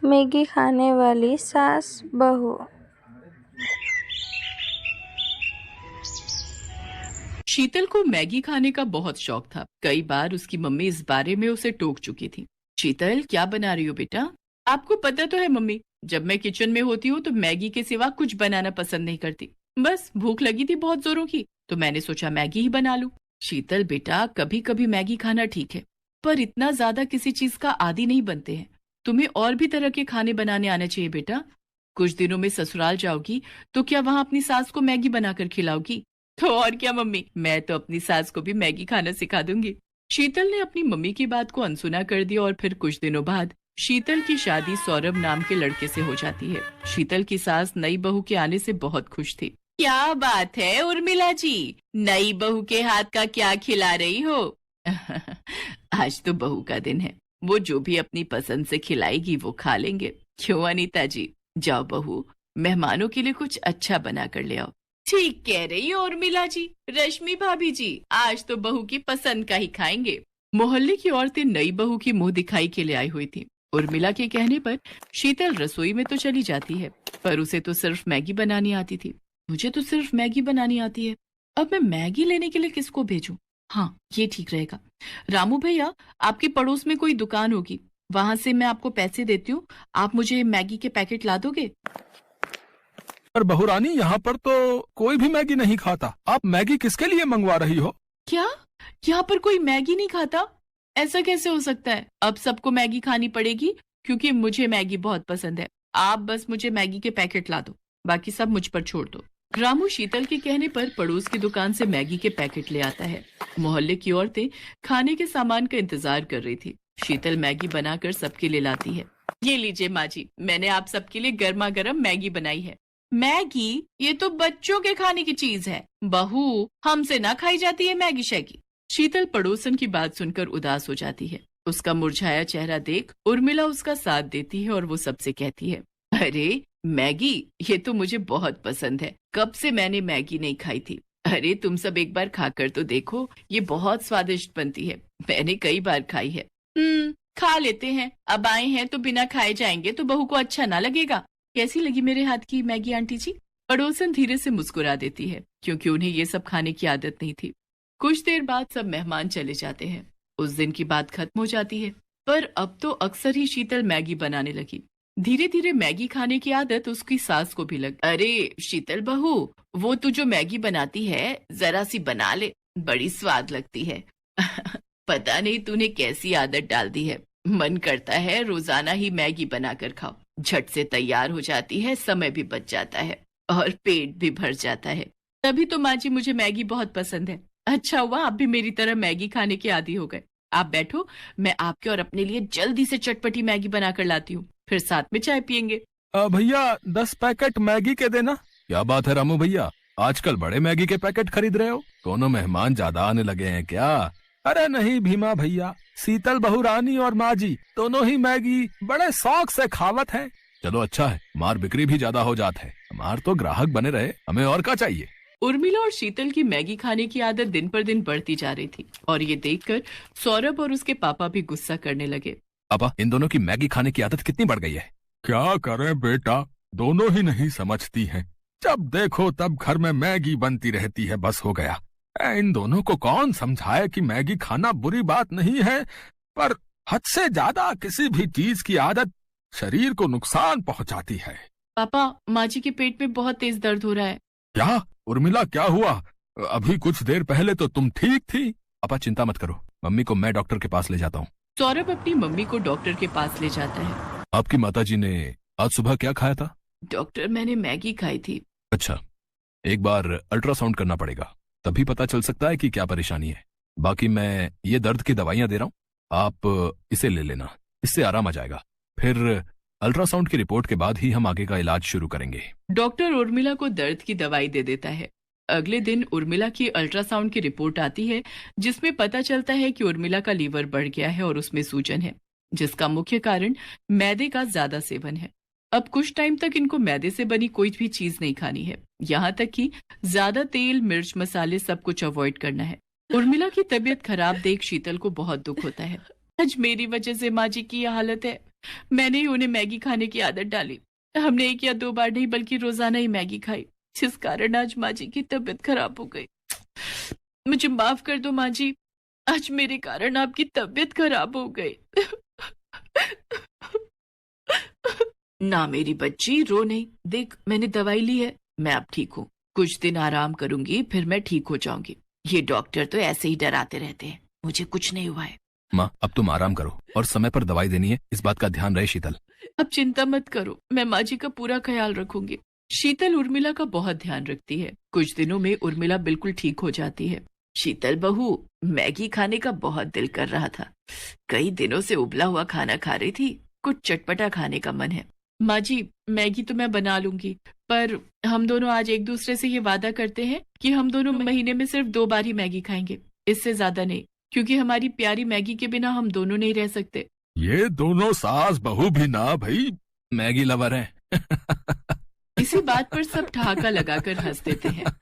Maggi खाने वाली सास बहू। शीतल को मैगी खाने का बहुत शौक था। कई बार उसकी मम्मी इस बारे में उसे टोक चुकी थी। शीतल, क्या बना रही हो बेटा? आपको पता तो है मम्मी, जब मैं किचन में होती हूँ तो मैगी के सिवा कुछ बनाना पसंद नहीं करती। बस भूख लगी थी बहुत जोरों की, तो मैंने सोचा मैगी ही बना लूं। शीतल बेटा, कभी कभी मैगी खाना ठीक है, पर इतना ज्यादा किसी चीज का आदी नहीं बनते हैं। तुम्हें और भी तरह के खाने बनाने आने चाहिए बेटा। कुछ दिनों में ससुराल जाओगी तो क्या वहां अपनी सास को मैगी बनाकर खिलाओगी? तो और क्या मम्मी, मैं तो अपनी सास को भी मैगी खाना सिखा दूंगी। शीतल ने अपनी मम्मी की बात को अनसुना कर दिया और फिर कुछ दिनों बाद शीतल की शादी सौरभ नाम के लड़के से हो जाती है। शीतल की सास नई बहू के आने से बहुत खुश थी। क्या बात है उर्मिला जी, नई बहू के हाथ का क्या खिला रही हो? आज तो बहू का दिन है, वो जो भी अपनी पसंद से खिलाएगी वो खा लेंगे। क्यों अनीता जी? जाओ बहू, मेहमानों के लिए कुछ अच्छा बना कर ले आओ। ठीक कह रही हो उर्मिला जी। रश्मि भाभी जी, आज तो बहू की पसंद का ही खाएंगे। मोहल्ले की औरतें नई बहू की मुंह दिखाई के लिए आई हुई थी। उर्मिला के कहने पर शीतल रसोई में तो चली जाती है, पर उसे तो सिर्फ मैगी बनानी आती थी। मुझे तो सिर्फ मैगी बनानी आती है, अब मैं मैगी लेने के लिए किसको भेजूं? हाँ, ये ठीक रहेगा। रामू भैया, आपके पड़ोस में कोई दुकान होगी, वहां से मैं आपको पैसे देती हूँ, आप मुझे मैगी के पैकेट ला दोगे? पर बहुरानी, यहाँ पर तो कोई भी मैगी नहीं खाता। आप मैगी किसके लिए मंगवा रही हो? क्या? यहाँ पर कोई मैगी नहीं खाता? ऐसा कैसे हो सकता है? अब सबको मैगी खानी पड़ेगी, क्योंकि मुझे मैगी बहुत पसंद है। आप बस मुझे मैगी के पैकेट ला दो, बाकी सब मुझ पर छोड़ दो। रामू शीतल के कहने पर पड़ोस की दुकान से मैगी के पैकेट ले आता है। मोहल्ले की औरतें खाने के सामान का इंतजार कर रही थी। शीतल मैगी बनाकर सबके लिए लाती है। ये लीजिए माँ जी, मैंने आप सबके लिए गर्मा गर्म मैगी बनाई है। मैगी? ये तो बच्चों के खाने की चीज है बहू, हमसे ना खाई जाती है मैगी शैगी। शीतल पड़ोसन की बात सुनकर उदास हो जाती है। उसका मुरझाया चेहरा देख उर्मिला उसका साथ देती है और वो सबसे कहती है, अरे मैगी, ये तो मुझे बहुत पसंद है। कब से मैंने मैगी नहीं खाई थी। अरे तुम सब एक बार खाकर तो देखो, ये बहुत स्वादिष्ट बनती है। मैंने कई बार खाई है। खा लेते हैं, अब आए हैं तो बिना खाए जाएंगे तो बहू को अच्छा ना लगेगा। कैसी लगी मेरे हाथ की मैगी आंटी जी? पड़ोसन धीरे से मुस्कुरा देती है, क्योंकि उन्हें ये सब खाने की आदत नहीं थी। कुछ देर बाद सब मेहमान चले जाते हैं। उस दिन की बात खत्म हो जाती है, पर अब तो अक्सर ही शीतल मैगी बनाने लगी। धीरे धीरे मैगी खाने की आदत उसकी सास को भी लगी। अरे शीतल बहू, वो तू जो मैगी बनाती है जरा सी बना ले, बड़ी स्वाद लगती है। पता नहीं तूने कैसी आदत डाल दी है, मन करता है रोजाना ही मैगी बनाकर खाओ। झट से तैयार हो जाती है, समय भी बच जाता है और पेट भी भर जाता है। तभी तो माँ जी मुझे मैगी बहुत पसंद है। अच्छा हुआ आप भी मेरी तरह मैगी खाने के आदी हो गए। आप बैठो, मैं आपके और अपने लिए जल्दी से चटपटी मैगी बनाकर लाती हूँ, फिर साथ में चाय पियेंगे। भैया 10 पैकेट मैगी के देना। क्या बात है रामू भैया, आजकल बड़े मैगी के पैकेट खरीद रहे हो? दोनों मेहमान ज्यादा आने लगे हैं क्या? अरे नहीं भीमा भैया, शीतल बहुरानी और माँ जी दोनों ही मैगी बड़े शौक से खावत हैं। चलो अच्छा है, हमार बिक्री भी ज्यादा हो जात है, हमार तो ग्राहक बने रहे, हमें और क्या चाहिए। उर्मिला और शीतल की मैगी खाने की आदत दिन पर दिन बढ़ती जा रही थी और ये देखकर सौरभ और उसके पापा भी गुस्सा करने लगे। पापा, इन दोनों की मैगी खाने की आदत कितनी बढ़ गई है। क्या करें बेटा, दोनों ही नहीं समझती हैं। जब देखो तब घर में मैगी बनती रहती है, बस हो गया। इन दोनों को कौन समझाए कि मैगी खाना बुरी बात नहीं है, पर हद से ज्यादा किसी भी चीज की आदत शरीर को नुकसान पहुंचाती है। पापा, माँ जी के पेट में बहुत तेज दर्द हो रहा है। क्या उर्मिला, क्या हुआ? अभी कुछ देर पहले तो तुम ठीक थी। पापा चिंता मत करो, मम्मी को मैं डॉक्टर के पास ले जाता हूँ। सौरभ अपनी मम्मी को डॉक्टर के पास ले जाता है। आपकी माताजी ने आज सुबह क्या खाया था? डॉक्टर, मैंने मैगी खाई थी। अच्छा, एक बार अल्ट्रासाउंड करना पड़ेगा, तभी पता चल सकता है कि क्या परेशानी है। बाकी मैं ये दर्द की दवाइयां दे रहा हूँ, आप इसे ले लेना, इससे आराम आ जाएगा। फिर अल्ट्रासाउंड की रिपोर्ट के बाद ही हम आगे का इलाज शुरू करेंगे। डॉक्टर उर्मिला को दर्द की दवाई दे देता है। अगले दिन उर्मिला की अल्ट्रासाउंड की रिपोर्ट आती है, जिसमें पता चलता है कि उर्मिला का लीवर बढ़ गया है और उसमें सूजन है, जिसका मुख्य कारण मैदे का ज्यादा सेवन है। अब कुछ टाइम तक इनको मैदे से बनी कोई भी चीज नहीं खानी है, यहाँ तक कि ज्यादा तेल, मिर्च, मसाले सब कुछ अवॉइड करना है। उर्मिला की तबीयत खराब देख शीतल को बहुत दुख होता है। आज मेरी वजह से माँ जी की यह हालत है। मैंने ही उन्हें मैगी खाने की आदत डाली। हमने 1 या 2 बार नहीं बल्कि रोजाना ही मैगी खाई, जिस कारण आज माँ जी की तबीयत खराब हो गई। मुझे माफ कर दो माँ जी, आज मेरे कारण आपकी तबीयत खराब हो गई। ना मेरी बच्ची, रो नहीं। देख, मैंने दवाई ली है, मैं अब ठीक हूँ। कुछ दिन आराम करूंगी, फिर मैं ठीक हो जाऊंगी। ये डॉक्टर तो ऐसे ही डराते रहते हैं, मुझे कुछ नहीं हुआ है। माँ अब तुम आराम करो और समय पर दवाई देनी है, इस बात का ध्यान रहे शीतल। अब चिंता मत करो, मैं माँ जी का पूरा ख्याल रखूंगी। शीतल उर्मिला का बहुत ध्यान रखती है। कुछ दिनों में उर्मिला बिल्कुल ठीक हो जाती है। शीतल बहू, मैगी खाने का बहुत दिल कर रहा था। कई दिनों से उबला हुआ खाना खा रही थी, कुछ चटपटा खाने का मन है। माँ जी, मैगी तो मैं बना लूंगी, पर हम दोनों आज एक दूसरे से ये वादा करते हैं कि हम दोनों महीने में सिर्फ 2 बार ही मैगी खाएंगे, इससे ज्यादा नहीं, क्योंकि हमारी प्यारी मैगी के बिना हम दोनों नहीं रह सकते। ये दोनों सास बहू भी ना भाई मैगी लवर हैं। इसी बात पर सब ठहाका लगाकर हंस देते हैं।